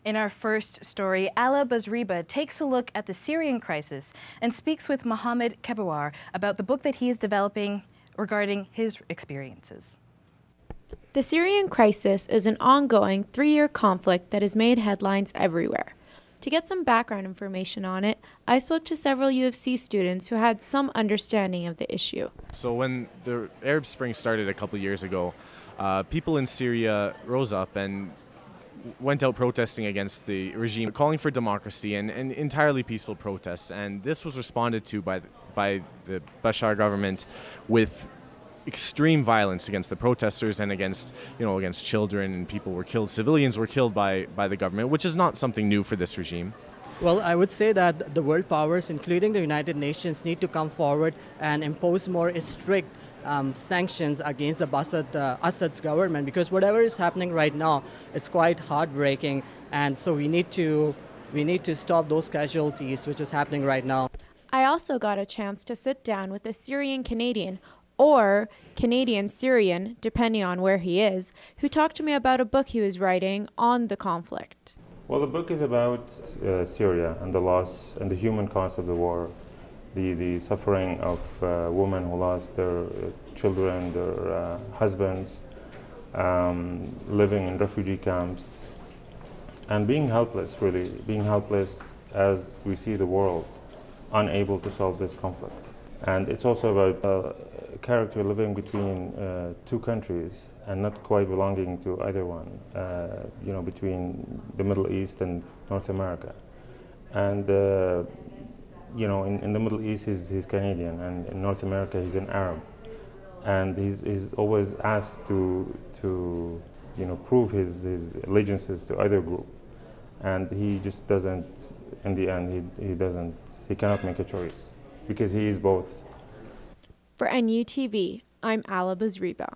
In our first story, Ala Buzreba takes a look at the Syrian crisis and speaks with Mohamad Kebbewar about the book that he is developing regarding his experiences. The Syrian crisis is an ongoing 3-year conflict that has made headlines everywhere. To get some background information on it, I spoke to several UofC students who had some understanding of the issue. So when the Arab Spring started a couple years ago, people in Syria rose up and went out protesting against the regime, calling for democracy and entirely peaceful protests. And this was responded to by the Bashar government with extreme violence against the protesters and against children, and people were killed. Civilians were killed by the government, which is not something new for this regime. Well, I would say that the world powers, including the United Nations, need to come forward and impose more strict sanctions against the Assad's government, because whatever is happening right now, it's quite heartbreaking, and so we need to stop those casualties which is happening right now. I also got a chance to sit down with a Syrian-Canadian or Canadian-Syrian, depending on where he is, who talked to me about a book he was writing on the conflict. Well, the book is about Syria and the loss and the human cost of the war, the suffering of women who lost their children, their husbands, living in refugee camps, and being helpless, really, being helpless as we see the world unable to solve this conflict. And it's also about a character living between two countries and not quite belonging to either one, between the Middle East and North America. And, in the Middle East, he's Canadian, and in North America, he's an Arab. And he's always asked to prove his allegiances to either group. And he just doesn't, in the end, he cannot make a choice, because he is both. For NUTV, I'm Ala Buzreba.